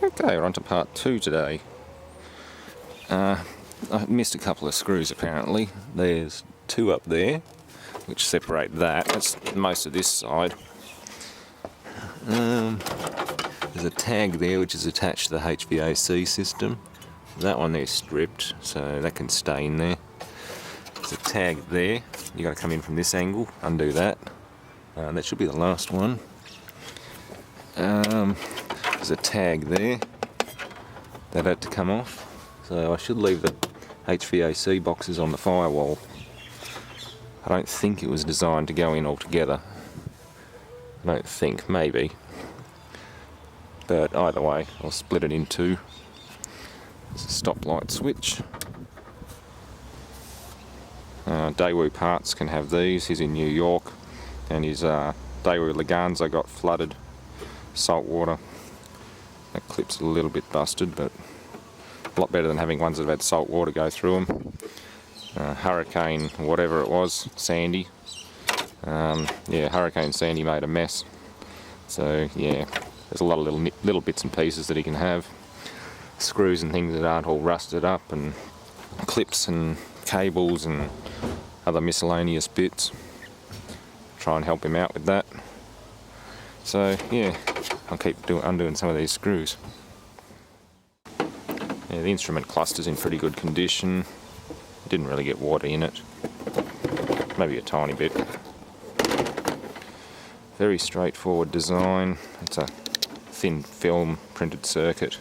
Okay, we're on to part 2 today. I missed a couple of screws apparently. There's 2 up there, which separate that. That's most of this side. There's a tag there which is attached to the HVAC system. That one there's stripped, so that can stay in there. There's a tag there. You got to come in from this angle, undo that. That should be the last one. There's a tag there. That had to come off. So I should leave the HVAC boxes on the firewall. I don't think it was designed to go in altogether. I don't think, maybe. But either way, I'll split it in 2. There's a stoplight switch. Daewoo Parts can have these. He's in New York, and his Daewoo Leganza got flooded. Salt water. That clip's a little bit busted, but a lot better than having ones that have had salt water go through them. Hurricane, whatever it was, Sandy. Yeah, Hurricane Sandy made a mess. So yeah, there's a lot of little bits and pieces that he can have. Screws and things that aren't all rusted up, and clips and cables and other miscellaneous bits. Try and help him out with that. So yeah, I'll keep undoing some of these screws. Yeah, the instrument cluster's in pretty good condition. Didn't really get water in it. Maybe a tiny bit. Very straightforward design. It's a thin film printed circuit.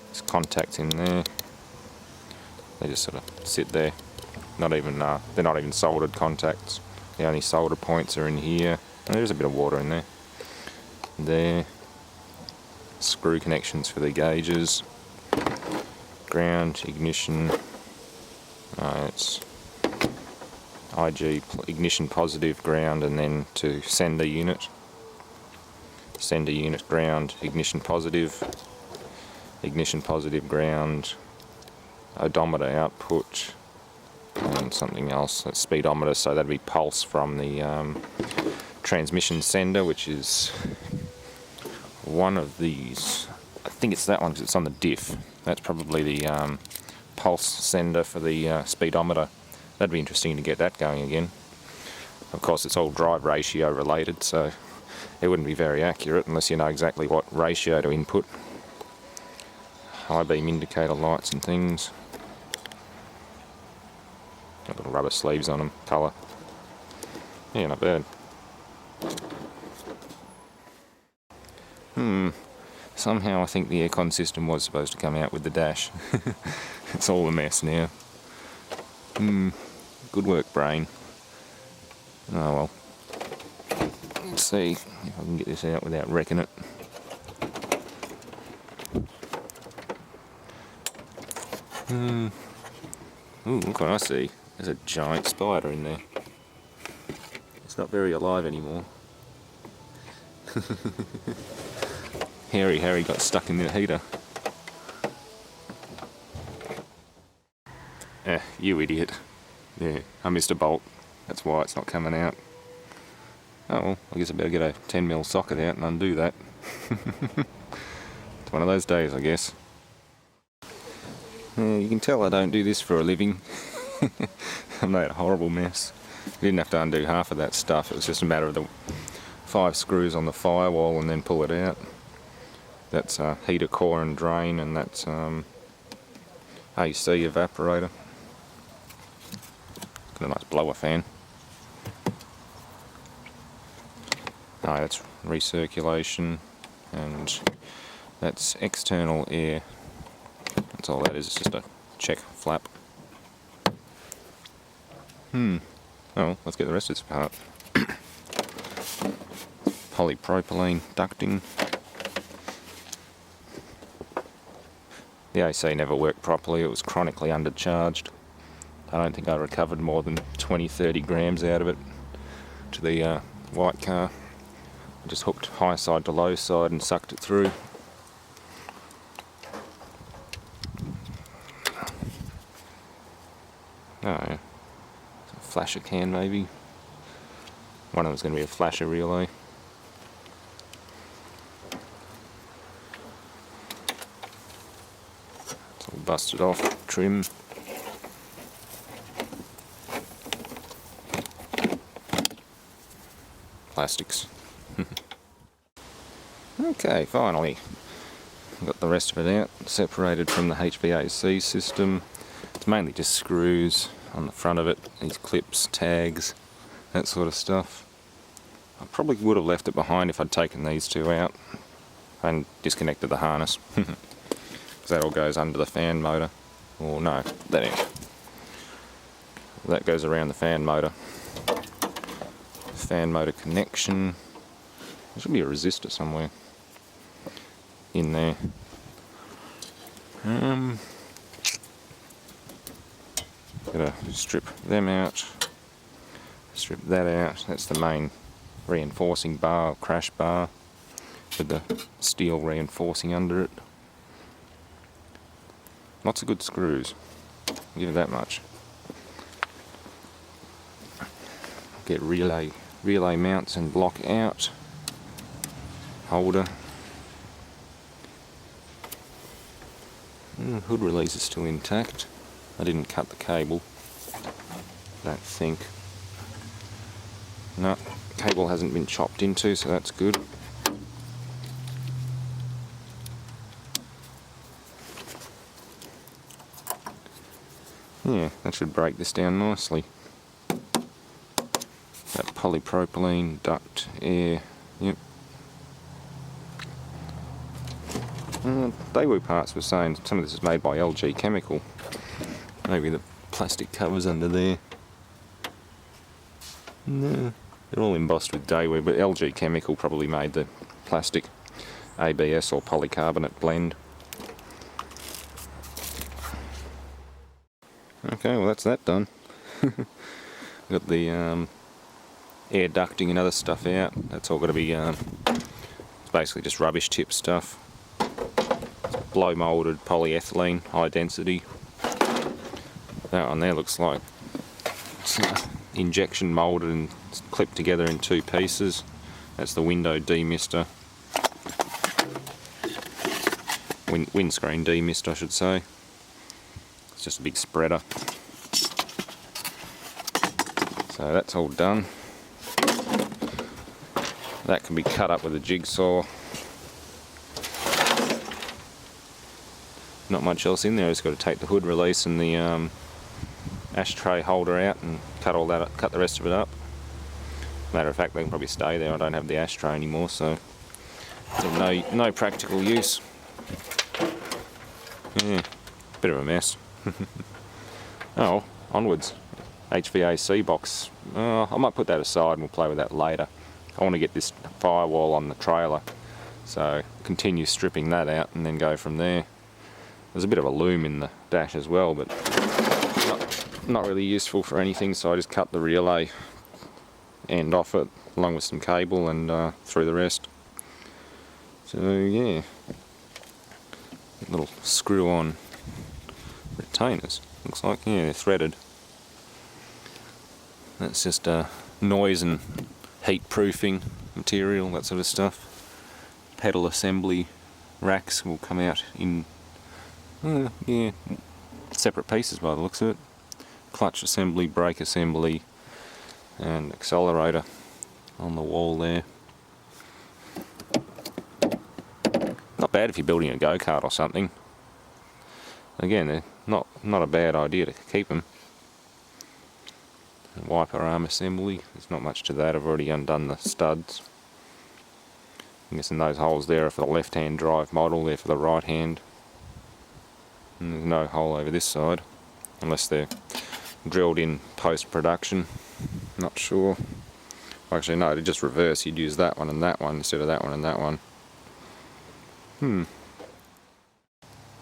There's contacts in there. They just sort of sit there. Not even they're not even soldered contacts. The only solder points are in here. And there's a bit of water in there. There. Screw connections for the gauges. Ground, ignition. It's IG ignition positive, ground, and then to sender unit. Sender unit, ground, ignition positive, ground, odometer output, and something else, that's speedometer, so that'd be pulse from the transmission sender, which is one of these. I think it's that one because it's on the diff. That's probably the pulse sender for the speedometer. That'd be interesting to get that going again. Of course, it's all drive ratio related, so it wouldn't be very accurate unless you know exactly what ratio to input. High beam indicator lights and things. Got little rubber sleeves on them, colour. Yeah, not bad. Somehow I think the aircon system was supposed to come out with the dash. It's all a mess now. Good work, brain. Oh well. Let's see if I can get this out without wrecking it. Ooh, look what I see. There's a giant spider in there. It's not very alive anymore. Harry got stuck in the heater. You idiot. Yeah, I missed a bolt. That's why it's not coming out. Oh well, I guess I better get a 10mm socket out and undo that. It's one of those days, I guess. You can tell I don't do this for a living. I made a horrible mess. I didn't have to undo half of that stuff. It was just a matter of the 5 screws on the firewall and then pull it out. That's heater core and drain, and that's AC evaporator. Got a nice blower fan. Oh, that's recirculation, and that's external air. That's all that is. It's just a check flap. Oh, let's get the rest of this apart. Polypropylene ducting. The AC never worked properly. It was chronically undercharged. I don't think I recovered more than 20-30 grams out of it to the white car. I just hooked high side to low side and sucked it through. Oh, flasher can maybe. One of them's going to be a flasher relay. It's all busted off, trim. Plastics. Okay, finally got the rest of it out, separated from the HVAC system. It's mainly just screws on the front of it, these clips, tags, that sort of stuff. I probably would have left it behind if I'd taken these two out and disconnected the harness. Because that all goes under the fan motor. Or no, that goes around the fan motor. Fan motor connection. There should be a resistor somewhere in there. Gotta strip them out, strip that out. That's the main reinforcing bar, crash bar, with the steel reinforcing under it. Lots of good screws, I'll give it that much. Get relay mounts and block out, holder. Hood release is still intact. I didn't cut the cable, don't think. No, cable hasn't been chopped into, so that's good. Yeah, that should break this down nicely. That polypropylene, duct, air, yep. Daewoo Parts was saying some of this is made by LG Chemical. Maybe the plastic covers under there. No, they're all embossed with Daewoo, but LG Chemical probably made the plastic ABS or polycarbonate blend. Okay, well that's that done. Got the air ducting and other stuff out. That's all got to be, it's basically just rubbish tip stuff. Blow moulded polyethylene, high density. That one there looks like it's injection moulded and clipped together in two pieces. That's the window demister. Windscreen demist, I should say. It's just a big spreader. So that's all done. That can be cut up with a jigsaw. Not much else in there. I've just got to take the hood release and the ashtray holder out and cut the rest of it up. Matter of fact, they can probably stay there. I don't have the ashtray anymore, so no practical use. Yeah, bit of a mess. Oh, onwards. HVAC box. I might put that aside and we'll play with that later. I want to get this firewall on the trailer, so continue stripping that out and then go from there. There's a bit of a loom in the dash as well, but not really useful for anything, so I just cut the relay end off it along with some cable and through the rest. So yeah, little screw-on retainers. Looks like, yeah, they're threaded. That's just noise and heat proofing material, that sort of stuff. Pedal assembly racks will come out in yeah, separate pieces by the looks of it. Clutch assembly, brake assembly, and accelerator on the wall there. Not bad if you're building a go-kart or something. Again, they're not a bad idea to keep them. Wiper arm assembly, there's not much to that. I've already undone the studs. I'm guessing those holes there are for the left-hand drive model, they're for the right-hand. And there's no hole over this side, unless they're drilled in post-production. Not sure. Actually, no, to just reverse, you'd use that one and that one instead of that one and that one.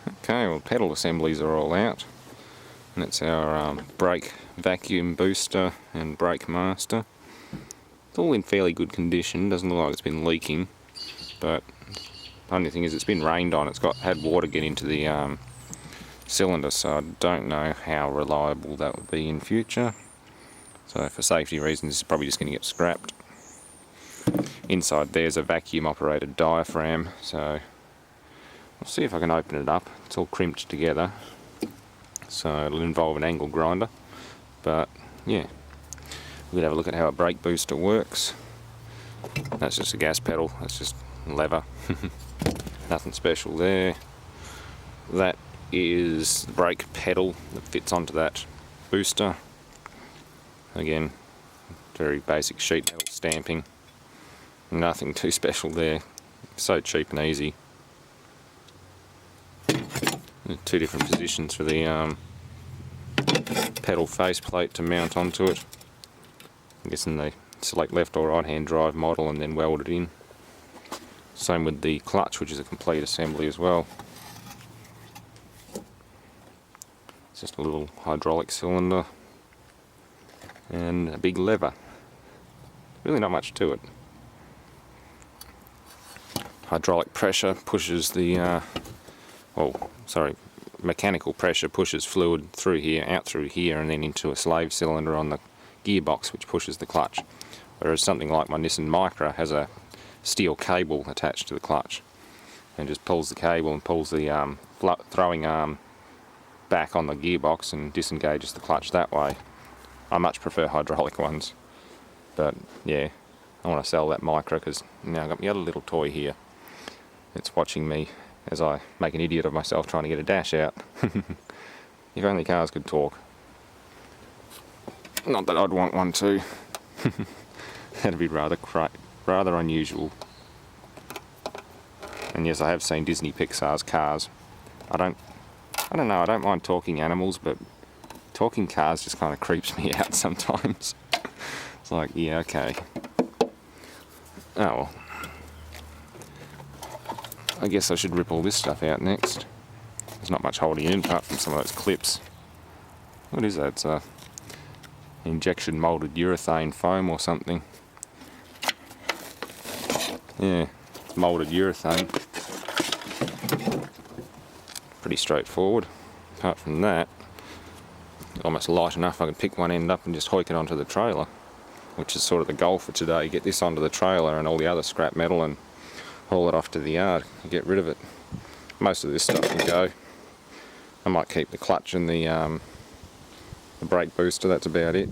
Okay, well, pedal assemblies are all out. And that's our brake vacuum booster and brake master. It's all in fairly good condition, doesn't look like it's been leaking, but the only thing is it's been rained on. It's had water get into the cylinder, so I don't know how reliable that would be in future. So for safety reasons, it's probably just going to get scrapped. Inside there's a vacuum operated diaphragm, so I'll see if I can open it up. It's all crimped together, so it'll involve an angle grinder, but yeah, we'll have a look at how a brake booster works. That's just a gas pedal, that's just a lever. Nothing special there. That is the brake pedal that fits onto that booster. Again, very basic sheet metal stamping. Nothing too special there. So cheap and easy. Two different positions for the pedal faceplate to mount onto it. I'm guessing they select left or right hand drive model and then weld it in. Same with the clutch, which is a complete assembly as well. It's just a little hydraulic cylinder and a big lever. Really not much to it. Hydraulic pressure pushes the, mechanical pressure pushes fluid through here, out through here, and then into a slave cylinder on the gearbox, which pushes the clutch. Whereas something like my Nissan Micra has a steel cable attached to the clutch, and just pulls the cable and pulls the throwing arm back on the gearbox and disengages the clutch that way. I much prefer hydraulic ones, but yeah, I want to sell that Micra because now I've got my other little toy here. It's watching me as I make an idiot of myself trying to get a dash out. If only cars could talk. Not that I'd want one too. That'd be rather unusual. And yes, I have seen Disney Pixar's Cars. I don't know, I don't mind talking animals, but talking cars just kind of creeps me out sometimes. It's like, yeah, okay. Oh well. I guess I should rip all this stuff out next. There's not much holding in apart from some of those clips. What is that? It's a injection molded urethane foam or something. Yeah, it's molded urethane. Pretty straightforward. Apart from that, almost light enough I can pick one end up and just hoik it onto the trailer, which is sort of the goal for today. Get this onto the trailer and all the other scrap metal and haul it off to the yard and get rid of it. Most of this stuff can go. I might keep the clutch and the brake booster, that's about it.